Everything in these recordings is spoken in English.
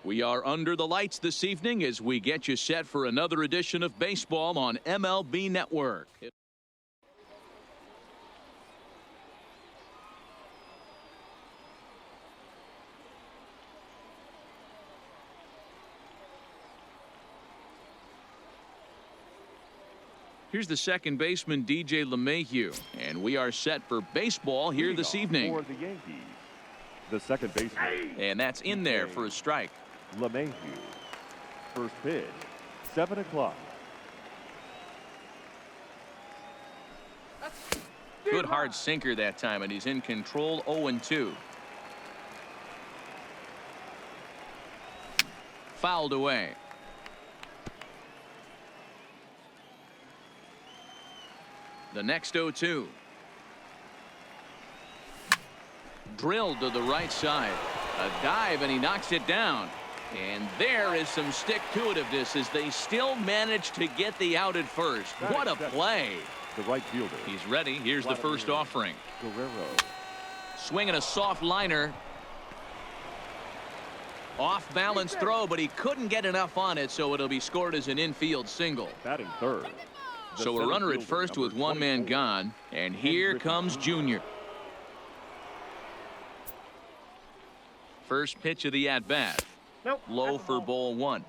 We are under the lights this evening as we get you set for another edition of baseball on MLB Network. Here's the second baseman, DJ LeMahieu, and we are set for baseball here this evening. For the Yankees, the second baseman. And that's in there for a strike. LeMahieu. First pitch, 7 o'clock. Good hard sinker that time, and he's in control. 0-2. Fouled away. The next 0-2. Drilled to the right side. A dive, and he knocks it down. And there is some stick-to-itiveness as they still manage to get the out at first. What a play. The right fielder. He's ready. Here's the first offering. Guerrero. Swinging a soft liner. Off balance throw, but he couldn't get enough on it, so it'll be scored as an infield single. Batting third. So a runner at first with one man gone, and here comes Junior. First pitch of the at-bat. Low for ball one.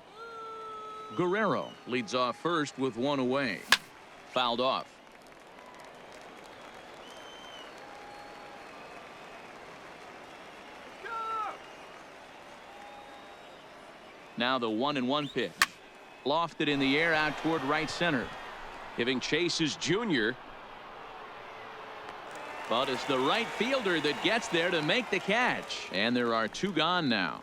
Guerrero leads off first with one away. Fouled off. Now the 1-1 pitch. Lofted in the air out toward right center. Giving chase is Junior. But it's the right fielder that gets there to make the catch. And there are two gone now.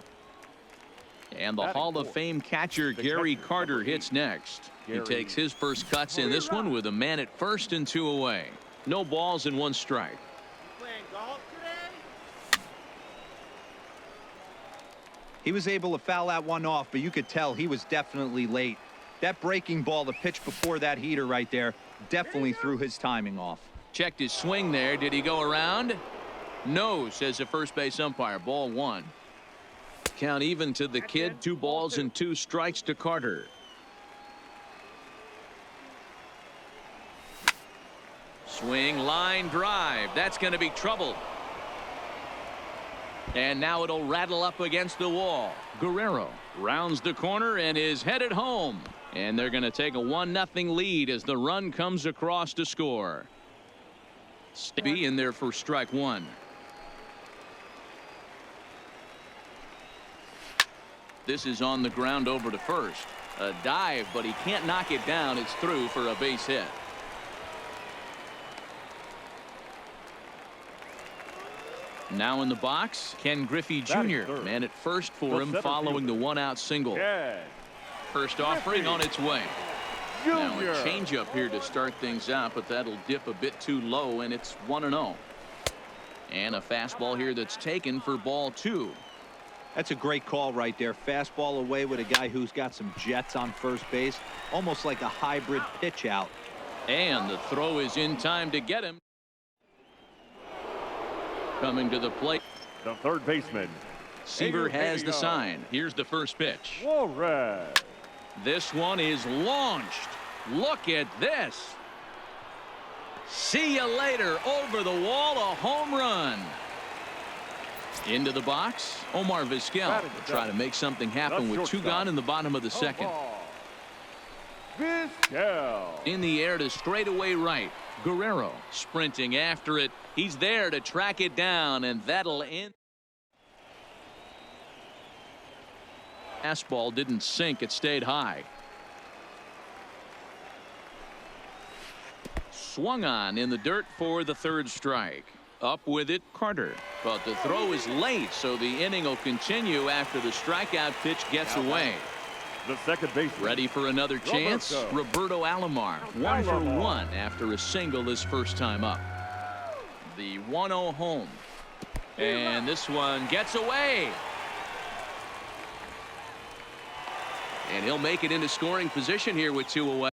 And the Hall of Fame catcher Gary Carter hits next. He takes his first cuts in this one with a man at first and two away. No balls and one strike. He was able to foul that one off, but you could tell he was definitely late. That breaking ball, the pitch before that heater right there, definitely threw his timing off. Checked his swing there. Did he go around? No, says the first base umpire. Ball one. Count even to the kid. 2 balls and 2 strikes to Carter. Swing, line drive. That's going to be trouble. And now it'll rattle up against the wall. Guerrero rounds the corner and is headed home. And they're going to take a 1-0 lead as the run comes across to score. Be in there for strike one. This is on the ground over to first. A dive, but he can't knock it down. It's through for a base hit. Now in the box, Ken Griffey Jr. Man at first for him following the 1-out single. First offering on its way. Now a changeup here to start things out, but that'll dip a bit too low, and it's 1-0. And a fastball here that's taken for ball two. That's a great call right there. Fastball away with a guy who's got some jets on first base. Almost like a hybrid pitch out. And the throw is in time to get him. Coming to the plate. The third baseman. Seaver has the sign. Here's the first pitch. Warren. This one is launched. Look at this. See you later. Over the wall, a home run. Into the box, Omar Vizquel will try to make something happen with 2 gone in the bottom of the second. Vizquel. In the air to straightaway right. Guerrero sprinting after it. He's there to track it down, and that'll end. Fastball didn't sink. It stayed high. Swung on in the dirt for the third strike. Up with it, Carter. But the throw is late, so the inning will continue after the strikeout pitch gets away. The second baseman. Ready for another chance? Roberto Alomar. 1 for 1 after a single his first time up. The 1-0 home. And this one gets away. And he'll make it into scoring position here with 2 away.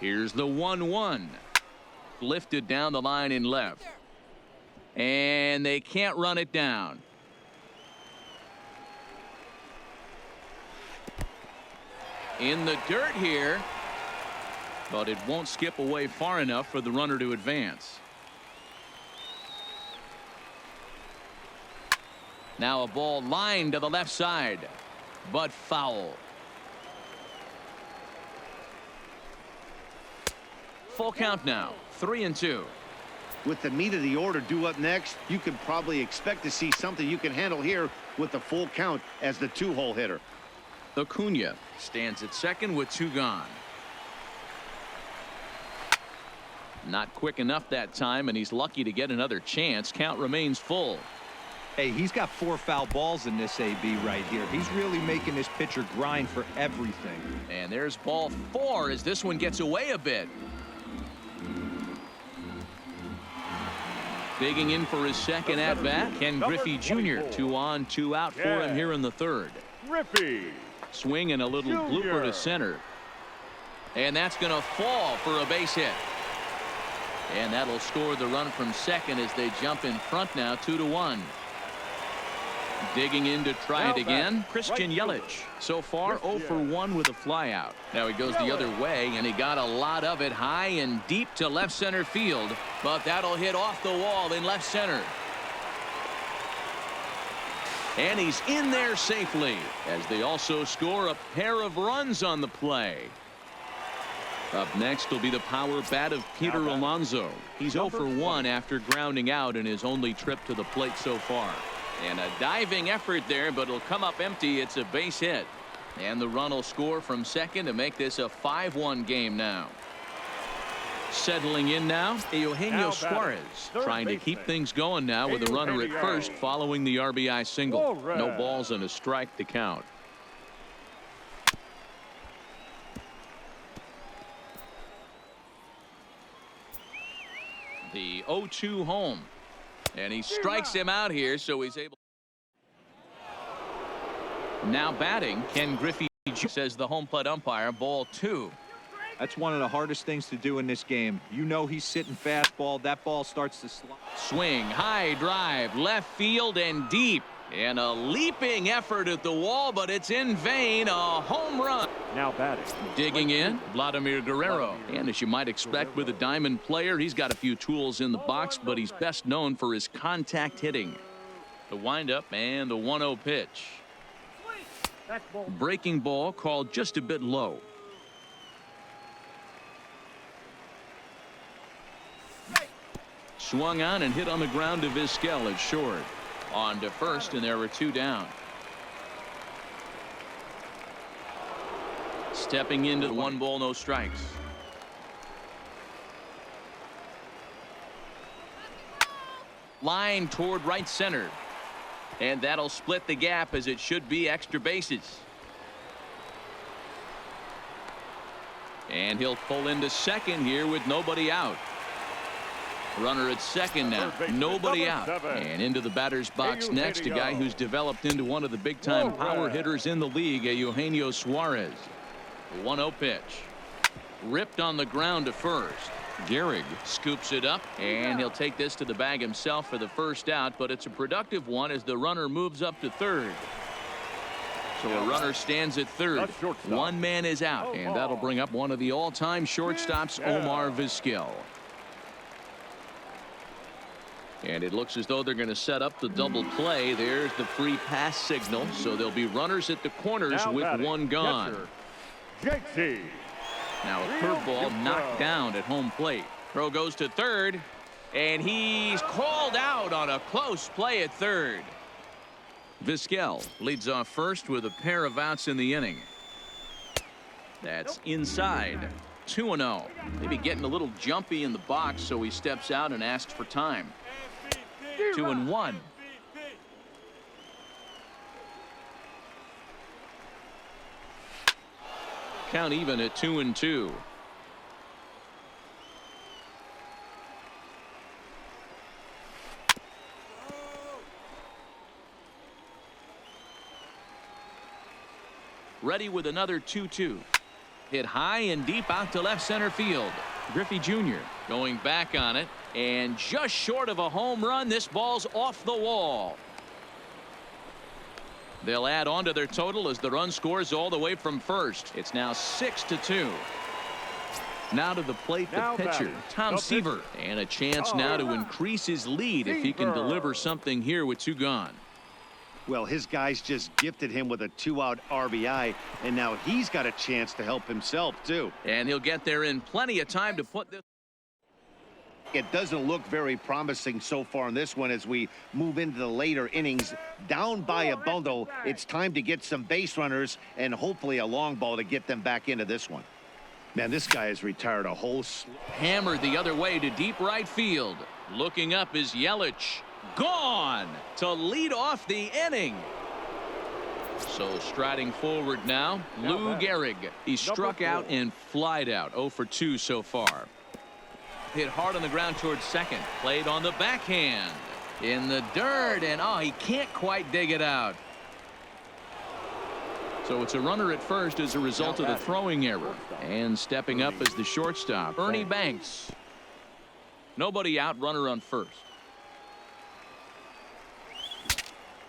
Here's the 1-1. Lifted down the line in left. And they can't run it down. In the dirt here. But it won't skip away far enough for the runner to advance. Now a ball lined to the left side. But foul. Full count now. 3-2. With the meat of the order due up next, you can probably expect to see something you can handle here with the full count as the 2-hole hitter. Acuna stands at second with 2 gone. Not quick enough that time, and he's lucky to get another chance. Count remains full. Hey, he's got 4 foul balls in this AB right here. He's really making this pitcher grind for everything. And there's ball 4 as this one gets away a bit. Digging in for his second at bat, Ken Griffey Jr. 2 on, 2 out for him here in the third. Griffey. Swing and a little blooper to center. And that's going to fall for a base hit. And that'll score the run from second as they jump in front now 2-1. Digging in to try it again, Christian Yelich. So far 0 for 1 with a flyout. Now he goes the other way, and he got a lot of it high and deep to left center field. But that'll hit off the wall in left center. And he's in there safely as they also score a pair of runs on the play. Up next will be the power bat of Peter Alonso. He's 0 for 1 after grounding out in his only trip to the plate so far. And a diving effort there, but it'll come up empty. It's a base hit. And the run will score from second to make this a 5-1 game now. Settling in now, Eugenio Suarez trying to keep things going now with a runner at first following the RBI single. No balls and a strike to count. The 0-2 home. And he strikes him out here, so he's able. Now batting, Ken Griffey says the home plate umpire, ball 2. That's one of the hardest things to do in this game. You know he's sitting fastball. That ball starts to slide. Swing, high drive, left field and deep. And a leaping effort at the wall, but it's in vain. A home run. Now batting. Digging in, Vladimir Guerrero. And as you might expect with a diamond player, he's got a few tools in the box, but he's best known for his contact hitting. The windup and the 1-0 pitch. Breaking ball called just a bit low. Swung on and hit on the ground to Vizquel as short. On to first, and there were 2 down. Stepping into the 1 ball, no strikes. Line toward right center. And that'll split the gap as it should be extra bases. And he'll pull into second here with nobody out. Runner at second now. Nobody out. And into the batter's box next, a guy who's developed into one of the big-time power hitters in the league, Eugenio Suarez. 1-0 pitch. Ripped on the ground to first. Gehrig scoops it up, and he'll take this to the bag himself for the first out, but it's a productive one as the runner moves up to third. So a runner stands at third. 1 man is out, and that'll bring up one of the all-time shortstops, Omar Vizquel. And it looks as though they're going to set up the double play. There's the free pass signal. So there'll be runners at the corners with 1 gone. Now a curveball knocked down at home plate. Throw goes to third. And he's called out on a close play at third. Vizquel leads off first with a pair of outs in the inning. That's inside. 2-0. Maybe getting a little jumpy in the box, so he steps out and asks for time. 2-1. Count even at 2-2. Ready with another 2-2. Hit high and deep out to left center field. Griffey Jr. going back on it, and just short of a home run. This ball's off the wall. They'll add on to their total as the run scores all the way from first. It's now 6-2. Now to the plate, the pitcher, Tom Seaver, and a chance now to increase his lead if he can deliver something here with 2 gone. Well, his guys just gifted him with a 2-out RBI, and now he's got a chance to help himself, too. And he'll get there in plenty of time to put this. It doesn't look very promising so far in this one as we move into the later innings. Down by a bundle, it's time to get some base runners and hopefully a long ball to get them back into this one. Man, this guy has retired a whole hammered the other way to deep right field. Looking up is Yelich. Gone to lead off the inning. So striding forward now, Lou Gehrig. He struck out and flied out. 0 for 2 so far. Hit hard on the ground towards second. Played on the backhand. In the dirt, and he can't quite dig it out. So it's a runner at first as a result of the throwing error. And stepping up as the shortstop, Ernie Banks. Nobody out, runner on first.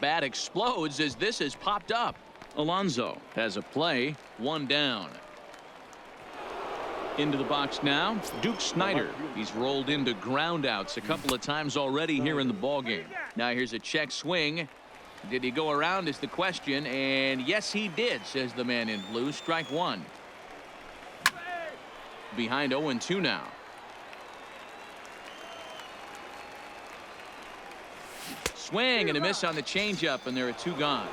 Bat explodes as this has popped up. Alonso has a play, 1 down. Into the box now, Duke Snider. He's rolled into groundouts a couple of times already here in the ballgame. Now here's a check swing. Did he go around is the question, and yes he did, says the man in blue. Strike 1. Behind 0-2 now. Swing and a miss on the changeup, and there are 2 gone.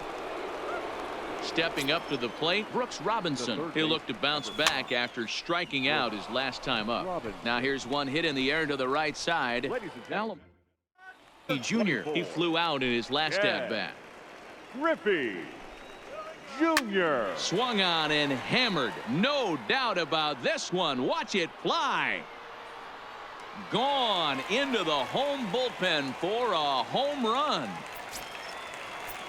Stepping up to the plate, Brooks Robinson. He'll look to bounce back after striking out his last time up. Now here's one hit in the air to the right side. Jr. He flew out in his last at bat. Griffey Jr. Swung on and hammered. No doubt about this one. Watch it fly. Gone into the home bullpen for a home run.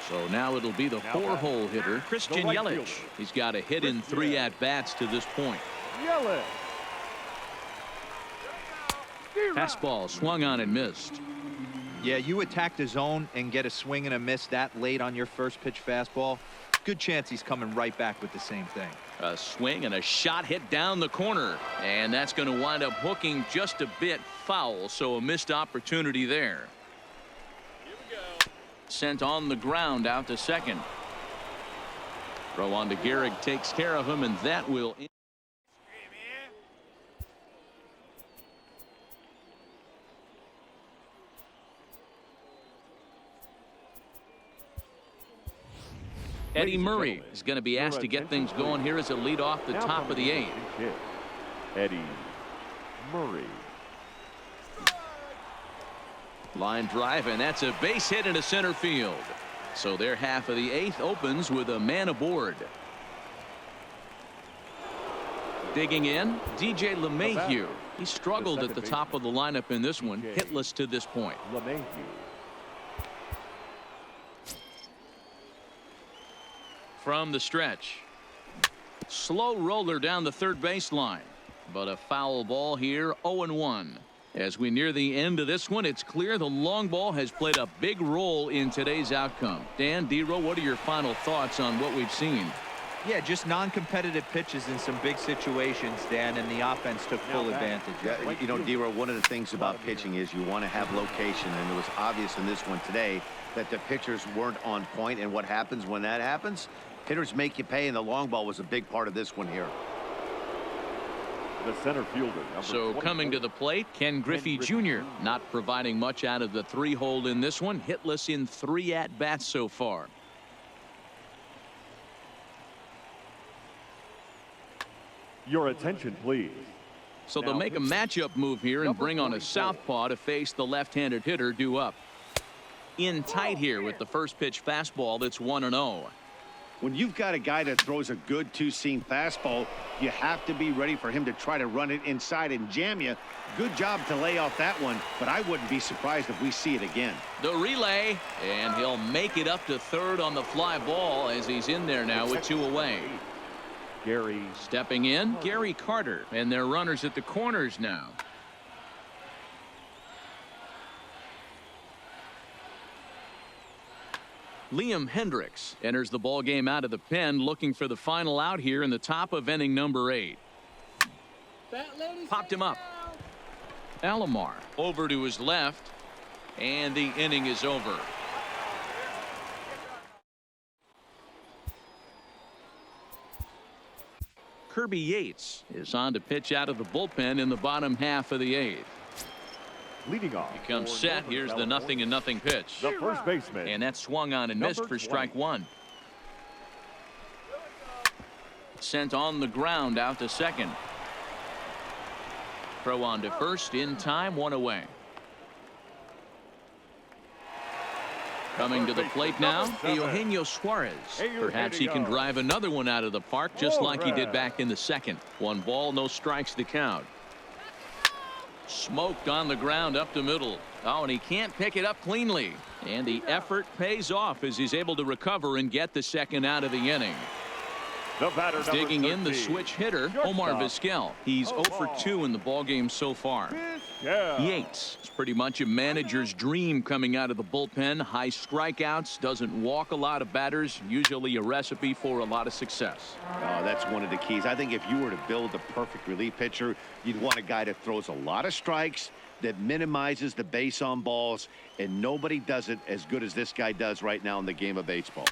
So now it'll be the 4-hole hitter, Christian Yelich. He's got a hit in 3 at-bats to this point. Yelich. Fastball swung on and missed. Yeah, you attack the zone and get a swing and a miss that late on your first pitch fastball. Good chance he's coming right back with the same thing. A swing and a shot hit down the corner, and that's going to wind up hooking just a bit foul, so a missed opportunity there. Sent on the ground out to second. Throw on to Gehrig, takes care of him, and that will. Eddie Murray is going to be asked to get things going here as a lead off the top of the 8th. Eddie Murray. Line drive, and that's a base hit into center field. So their half of the 8th opens with a man aboard. Digging in, DJ LeMahieu. He struggled at the top of the lineup in this one, hitless to this point. LeMahieu. From the stretch. Slow roller down the third baseline, but a foul ball here. 0-1. As we near the end of this one, it's clear the long ball has played a big role in today's outcome. Dan, D-Row, what are your final thoughts on what we've seen? Yeah, just non-competitive pitches in some big situations, Dan, and the offense took full advantage. Yeah, you know, D-Row, one of the things about pitching is you want to have location, and it was obvious in this one today that the pitchers weren't on point, and what happens when that happens? Hitters make you pay, and the long ball was a big part of this one here. The center fielder. So coming to the plate, Ken Griffey Jr. not providing much out of the 3-hole in this one. Hitless in 3 at-bats so far. Your attention, please. So they'll make a matchup move here and bring on a southpaw to face the left-handed hitter due up. In tight here with the first pitch fastball that's 1-0. When you've got a guy that throws a good 2-seam fastball, you have to be ready for him to try to run it inside and jam you. Good job to lay off that one, but I wouldn't be surprised if we see it again. The relay, and he'll make it up to third on the fly ball as he's in there now with 2 away. Gary. Stepping in, Gary Carter, and their runners at the corners now. Liam Hendricks enters the ball game out of the pen, looking for the final out here in the top of inning number 8. Popped him up. Alomar over to his left, and the inning is over. Kirby Yates is on to pitch out of the bullpen in the bottom half of the 8th. Leading off. He comes set. Here's the 0-0 pitch. The first baseman. And that swung on and missed for strike 1. Sent on the ground out to second. Throw on to first in time, 1 away. Coming to the plate now, Eugenio Suarez. Perhaps he can drive another one out of the park just like he did back in the second. 1 ball, no strikes to count. Smoked on the ground up the middle. Oh, and he can't pick it up cleanly. And the effort pays off as he's able to recover and get the second out of the inning. The batter, Digging in the 13, switch hitter, Omar Vizquel. He's 0 for 2 in the ballgame so far. Yates is pretty much a manager's dream coming out of the bullpen. High strikeouts, doesn't walk a lot of batters, usually a recipe for a lot of success. Oh, that's one of the keys. I think if you were to build a perfect relief pitcher, you'd want a guy that throws a lot of strikes, that minimizes the base on balls, and nobody does it as good as this guy does right now in the game of baseball.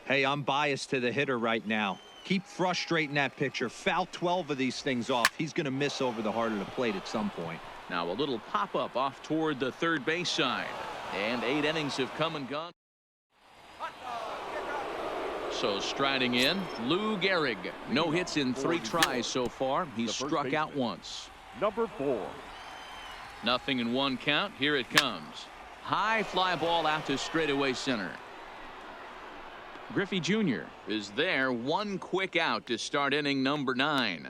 Hey, I'm biased to the hitter right now. Keep frustrating that pitcher. Foul 12 of these things off. He's going to miss over the heart of the plate at some point. Now a little pop-up off toward the third base side. And 8 innings have come and gone. So striding in, Lou Gehrig. No hits in 3 tries so far. He's struck out once. Number 4. 0-1 count. Here it comes. High fly ball out to straightaway center. Griffey Jr. is there. 1 quick out to start inning number 9.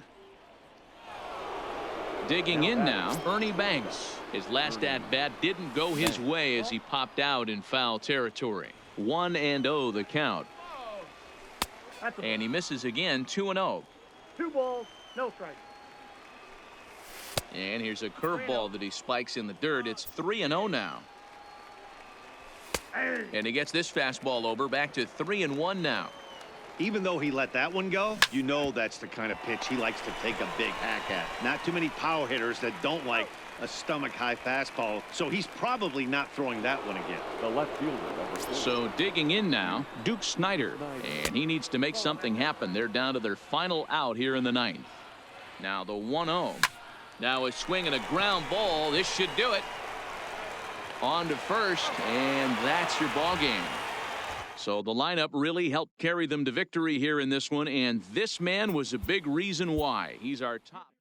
Digging in now, Ernie Banks. His last at-bat didn't go his way as he popped out in foul territory. 1-0 the count. And he misses again, 2-0. 2 balls, no strikes. And here's a curveball that he spikes in the dirt. It's 3-0 now. And he gets this fastball over, back to 3-1 now. Even though he let that one go, you know that's the kind of pitch he likes to take a big hack at. Not too many power hitters that don't like a stomach-high fastball, so he's probably not throwing that one again. The left fielder, number 4. So digging in now, Duke Snyder. And he needs to make something happen. They're down to their final out here in the 9th. Now the 1-0. Now a swing and a ground ball. This should do it. On to first, and that's your ball game. So the lineup really helped carry them to victory here in this one, and this man was a big reason why. He's our top.